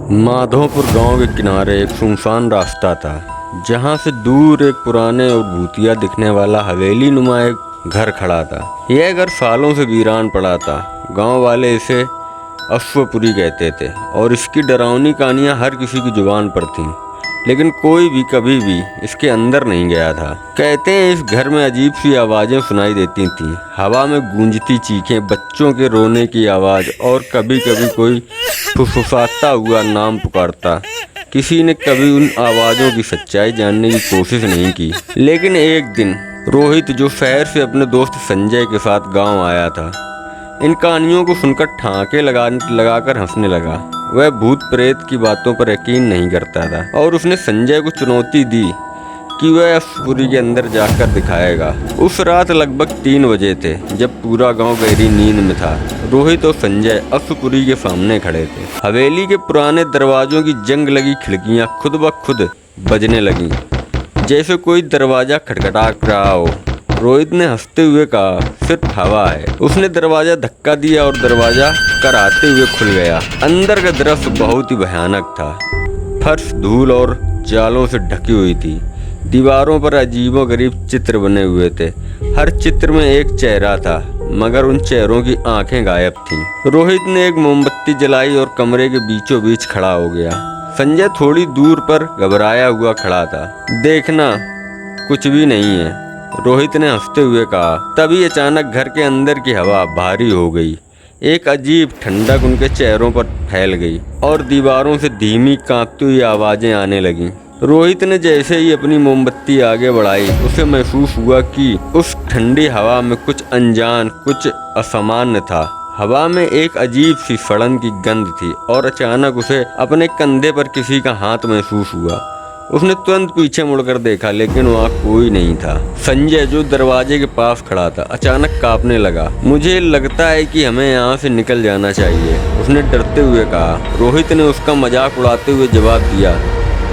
माधोपुर गांव के किनारे एक सुनसान रास्ता था, जहां से दूर एक पुराने और भूतिया दिखने वाला हवेली नुमा एक घर खड़ा था। यह घर सालों से वीरान पड़ा था। गांव वाले इसे अश्वपुरी कहते थे और इसकी डरावनी कहानियां हर किसी की जुबान पर थीं, लेकिन कोई भी कभी भी इसके अंदर नहीं गया था। कहते हैं इस घर में अजीब सी आवाज़ें सुनाई देती थीं, हवा में गूंजती चीखें, बच्चों के रोने की आवाज़ और कभी कभी कोई फुसफुसाता हुआ नाम पुकारता। किसी ने कभी उन आवाज़ों की सच्चाई जानने की कोशिश नहीं की, लेकिन एक दिन रोहित, जो शहर से अपने दोस्त संजय के साथ गांव आया था, इन कहानियों को सुनकर ठाके लगाकर हंसने लगा। वह भूत प्रेत की बातों पर यकीन नहीं करता था और उसने संजय को चुनौती दी कि वह अश्वपुरी के अंदर जाकर दिखाएगा। उस रात लगभग 3 बजे थे, जब पूरा गांव गहरी नींद में था। रोहित और संजय अश्वपुरी के सामने खड़े थे। हवेली के पुराने दरवाजों की जंग लगी खिड़कियां खुद ब खुद बजने लगीं, जैसे कोई दरवाजा खटखटा रहा हो। रोहित ने हंसते हुए कहा, सिर्फ हवा है। उसने दरवाजा धक्का दिया और दरवाजा कराते हुए खुल गया। अंदर का दृश्य बहुत ही भयानक था। फर्श धूल और जालों से ढकी हुई थी। दीवारों पर अजीबोगरीब चित्र बने हुए थे। हर चित्र में एक चेहरा था, मगर उन चेहरों की आंखें गायब थीं। रोहित ने एक मोमबत्ती जलाई और कमरे के बीचों बीच खड़ा हो गया। संजय थोड़ी दूर पर घबराया हुआ खड़ा था। देखना, कुछ भी नहीं है, रोहित ने हंसते हुए कहा। तभी अचानक घर के अंदर की हवा भारी हो गई। एक अजीब ठंडक उनके चेहरों पर फैल गई और दीवारों से धीमी कांपती हुई आवाजें आने लगीं। रोहित ने जैसे ही अपनी मोमबत्ती आगे बढ़ाई, उसे महसूस हुआ कि उस ठंडी हवा में कुछ अनजान, कुछ असामान्य था। हवा में एक अजीब सी सड़न की गंध थी और अचानक उसे अपने कंधे पर किसी का हाथ महसूस हुआ। उसने तुरंत पीछे मुड़कर देखा, लेकिन वहाँ कोई नहीं था। संजय, जो दरवाजे के पास खड़ा था, अचानक कांपने लगा। मुझे लगता है कि हमें यहाँ से निकल जाना चाहिए, उसने डरते हुए कहा। रोहित ने उसका मजाक उड़ाते हुए जवाब दिया,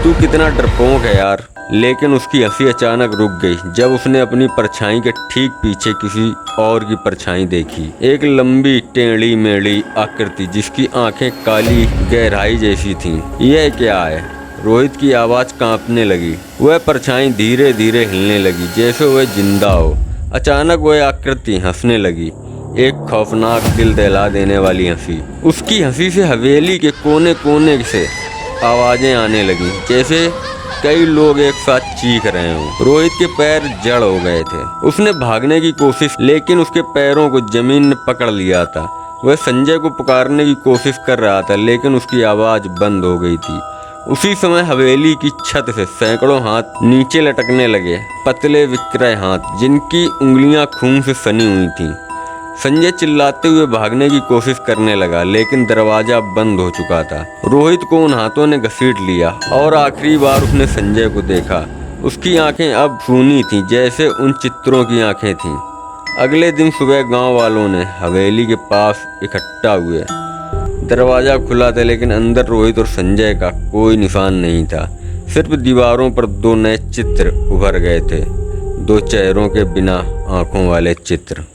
तू कितना डरपोक है यार। लेकिन उसकी हंसी अचानक रुक गई जब उसने अपनी परछाई के ठीक पीछे किसी और की परछाई देखी। एक लंबी टेढ़ी मेढ़ी आकृति, जिसकी आंखें काली गहराई जैसी थीं। यह क्या है? रोहित की आवाज़ कांपने लगी। वह परछाई धीरे धीरे हिलने लगी, जैसे वह जिंदा हो। अचानक वह आकृति हंसने लगी, एक खौफनाक, दिल दहला देने वाली हंसी। उसकी हंसी से हवेली के कोने कोने से आवाज़ें आने लगी, जैसे कई लोग एक साथ चीख रहे हों। रोहित के पैर जड़ हो गए थे। उसने भागने की कोशिश, लेकिन उसके पैरों को जमीन ने पकड़ लिया था। वह संजय को पुकारने की कोशिश कर रहा था, लेकिन उसकी आवाज़ बंद हो गई थी। उसी समय हवेली की छत से सैकड़ों हाथ नीचे लटकने लगे, पतले विकृत हाथ, जिनकी उंगलियां खून से सनी हुई थीं। संजय चिल्लाते हुए भागने की कोशिश करने लगा, लेकिन दरवाजा बंद हो चुका था। रोहित को उन हाथों ने घसीट लिया और आखिरी बार उसने संजय को देखा। उसकी आंखें अब सूनी थीं, जैसे उन चित्रों की आंखें थीं। अगले दिन सुबह गांव वालों ने हवेली के पास इकट्ठा हुए। दरवाजा खुला था, लेकिन अंदर रोहित और संजय का कोई निशान नहीं था। सिर्फ दीवारों पर 2 नए चित्र उभर गए थे, 2 चेहरों के बिना आंखों वाले चित्र।